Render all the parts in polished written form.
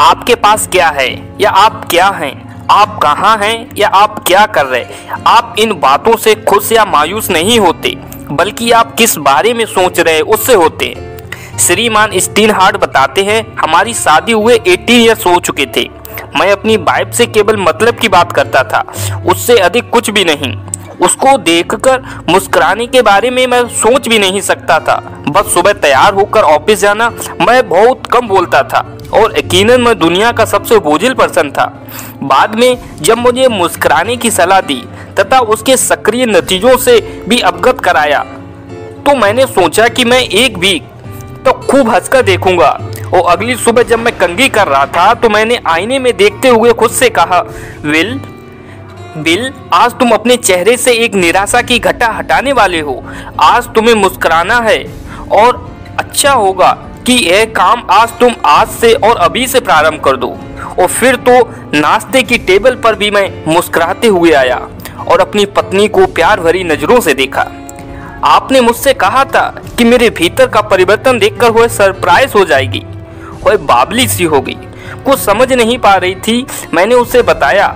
आपके पास क्या है या आप क्या हैं, आप कहाँ हैं या आप क्या कर रहे हैं, आप इन बातों से खुश या मायूस नहीं होते, बल्कि आप किस बारे में सोच रहे हैं उससे होते हैं। श्रीमान स्टीनहार्ट बताते हैं, हमारी शादी हुए 18 ईयर्स हो चुके थे। मैं अपनी वाइफ से केवल मतलब की बात करता था, उससे अधिक कुछ भी नहीं। उसको देखकर मुस्कुराने के बारे में मैं सोच भी नहीं सकता था। बस सुबह तैयार होकर ऑफिस जाना। मैं बहुत कम बोलता था और यकीनन मैं दुनिया का सबसे बोझिल पर्सन था। बाद में जब मुझे मुस्कुराने की सलाह दी तथा उसके सक्रिय नतीजों से भी अवगत कराया, तो मैंने सोचा कि मैं एक वीक तो खूब हंसकर देखूंगा। और अगली सुबह जब मैं कंघी कर रहा था तो मैंने आईने में देखते हुए खुद से कहा, बिल, आज तुम अपने चेहरे से एक निराशा की घटा हटाने वाले हो। आज तुम्हें मुस्कुराना है और अच्छा होगा कि यह काम आज से और अभी से प्रारंभ कर दो। और फिर तो नाश्ते की टेबल पर भी मैं मुस्कुराते हुए आया और अपनी पत्नी को प्यार भरी नजरों से देखा। आपने मुझसे कहा था कि मेरे भीतर का परिवर्तन देखकर वह सरप्राइज हो जाएगी। वह बावली सी हो गई, कुछ समझ नहीं पा रही थी। मैंने उसे बताया,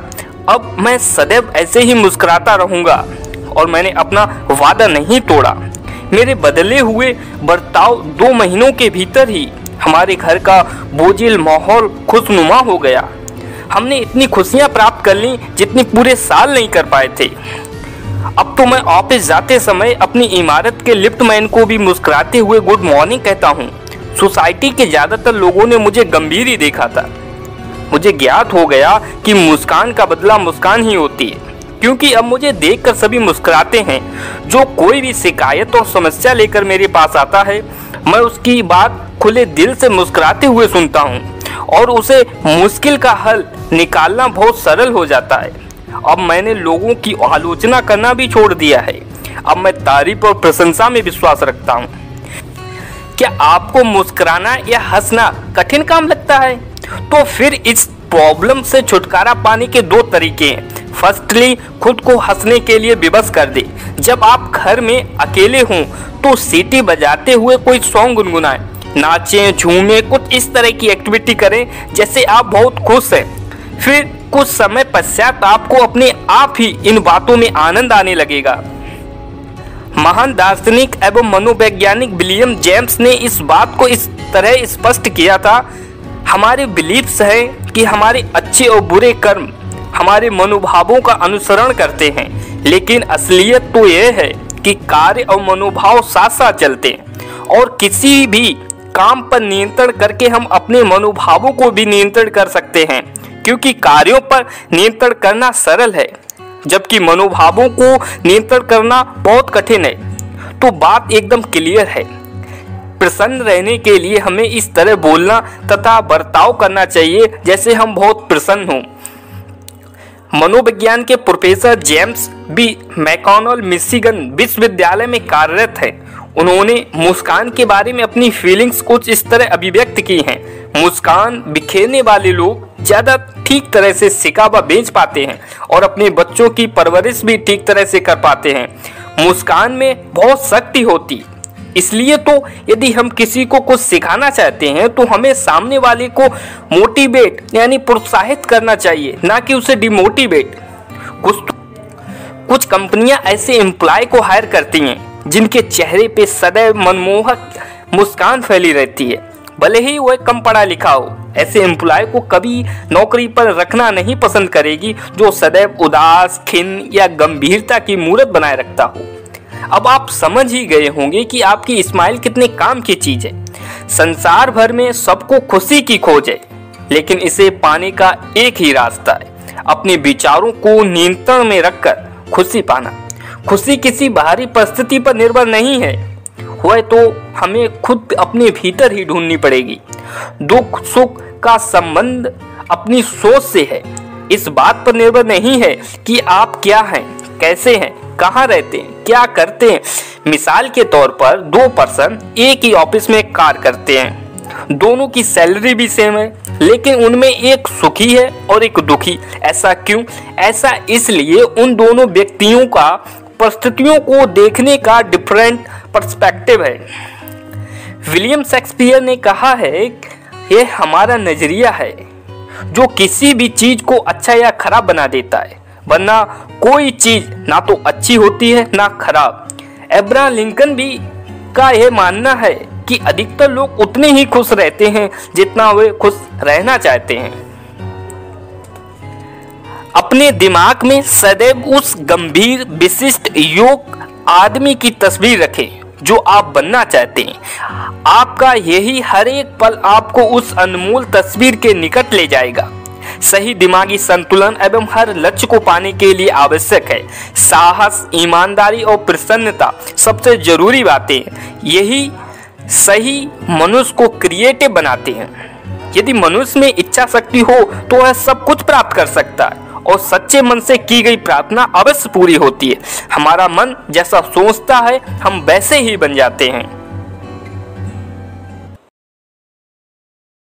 अब मैं सदैव ऐसे ही मुस्कुराता रहूंगा और मैंने अपना वादा नहीं तोड़ा। मेरे बदले हुए बर्ताव 2 महीनों के भीतर ही हमारे घर का बोझिल माहौल खुशनुमा हो गया। हमने इतनी खुशियां प्राप्त कर ली जितनी पूरे साल नहीं कर पाए थे। अब तो मैं ऑफिस जाते समय अपनी इमारत के लिफ्टमैन को भी मुस्कुराते हुए गुड मॉर्निंग कहता हूँ। सोसाइटी के ज्यादातर लोगों ने मुझे गंभीर ही देखा था। मुझे ज्ञात हो गया कि मुस्कान का बदला मुस्कान ही होती है, क्योंकि अब मुझे देखकर सभी मुस्कुराते हैं। जो कोई भी शिकायत और समस्या लेकर मेरे पास आता है, मैं उसकी बात खुले दिल से मुस्कुराते हुए सुनता हूँ और उसे मुश्किल का हल निकालना बहुत सरल हो जाता है। अब मैंने लोगों की आलोचना करना भी छोड़ दिया है। अब मैं तारीफ और प्रशंसा में विश्वास रखता हूँ। क्या आपको मुस्कुराना या हंसना कठिन काम लगता है? तो फिर इस प्रॉब्लम से छुटकारा पाने के 2 तरीके हैं। फर्स्टली, खुद को हंसने के लिए विवश कर दे। जब आप घर में अकेले हों तो सीटी बजाते हुए कोई सॉन्ग गुनगुनाएं, नाचें, झूमें, कुछ इस तरह की एक्टिविटी करें जैसे आप बहुत खुश हैं। फिर कुछ समय पश्चात आपको अपने आप ही इन बातों में आनंद आने लगेगा। महान दार्शनिक एवं मनोवैज्ञानिक विलियम जेम्स ने इस बात को इस तरह स्पष्ट किया था, हमारे बिलीफ्स है कि हमारे अच्छे और बुरे कर्म हमारे मनोभावों का अनुसरण करते हैं, लेकिन असलियत तो यह है कि कार्य और मनोभाव साथ साथ चलते हैं। और किसी भी काम पर नियंत्रण करके हम अपने मनोभावों को भी नियंत्रण कर सकते हैं, क्योंकि कार्यों पर नियंत्रण करना सरल है जबकि मनोभावों को नियंत्रण करना बहुत कठिन है। तो बात एकदम क्लियर है। प्रसन्न रहने के लिए हमें इस तरह बोलना तथा बर्ताव करना चाहिए जैसे हम बहुत प्रसन्न हों। मनोविज्ञान के प्रोफेसर जेम्स बी मैकॉनल मिशिगन विश्वविद्यालय में कार्यरत हैं। उन्होंने मुस्कान के बारे में अपनी फीलिंग्स कुछ इस तरह अभिव्यक्त की हैं। मुस्कान बिखेरने वाले लोग ज़्यादा ठीक तरह से सिकावा बेच पाते हैं और अपने बच्चों की परवरिश भी ठीक तरह से कर पाते हैं। मुस्कान में बहुत शक्ति होती, इसलिए तो यदि हम किसी को कुछ सिखाना चाहते हैं तो हमें सामने वाले को मोटिवेट यानी प्रोत्साहित करना चाहिए, ना कि उसे डिमोटिवेट। कुछ कंपनियां ऐसे एम्प्लॉय को हायर करती हैं जिनके चेहरे पे सदैव मनमोहक मुस्कान फैली रहती है, भले ही वह कम पढ़ा लिखा हो। ऐसे एम्प्लॉय को कभी नौकरी पर रखना नहीं पसंद करेगी जो सदैव उदास, खिन्न या गंभीरता की मूरत बनाए रखता हो। अब आप समझ ही गए होंगे कि आपकी स्माइल कितने काम की चीज है। संसार भर में सबको खुशी की खोज है, लेकिन इसे पाने का एक ही रास्ता है, अपने विचारों को नियंत्रण में रखकर खुशी पाना। खुशी किसी बाहरी परिस्थिति पर निर्भर नहीं है, वह तो हमें खुद अपने भीतर ही ढूंढनी पड़ेगी। दुख सुख का संबंध अपनी सोच से है, इस बात पर निर्भर नहीं है कि आप क्या हैं, कैसे हैं, कहाँ रहते हैं, क्या करते हैं। मिसाल के तौर पर 2 पर्सन एक ही ऑफिस में कार्य करते हैं, दोनों की सैलरी भी सेम है, लेकिन उनमें एक सुखी है और एक दुखी। ऐसा क्यों? ऐसा इसलिए उन दोनों व्यक्तियों का परिस्थितियों को देखने का डिफरेंट पर्सपेक्टिव है। विलियम शेक्सपियर ने कहा है, ये हमारा नजरिया है जो किसी भी चीज को अच्छा या खराब बना देता है, वरना कोई चीज ना तो अच्छी होती है ना खराब। अब्राहम लिंकन भी का यह मानना है कि अधिकतर लोग उतने ही खुश रहते हैं जितना वे खुश रहना चाहते हैं। अपने दिमाग में सदैव उस गंभीर विशिष्ट योग्य आदमी की तस्वीर रखें जो आप बनना चाहते हैं। आपका यही हर एक पल आपको उस अनमोल तस्वीर के निकट ले जाएगा। सही दिमागी संतुलन एवं हर लक्ष्य को पाने के लिए आवश्यक है साहस, ईमानदारी और प्रसन्नता सबसे जरूरी बातें। यही सही मनुष्य को क्रिएटिव बनाते हैं। यदि मनुष्य में इच्छा शक्ति हो तो वह सब कुछ प्राप्त कर सकता है और सच्चे मन से की गई प्रार्थना अवश्य पूरी होती है। हमारा मन जैसा सोचता है हम वैसे ही बन जाते हैं।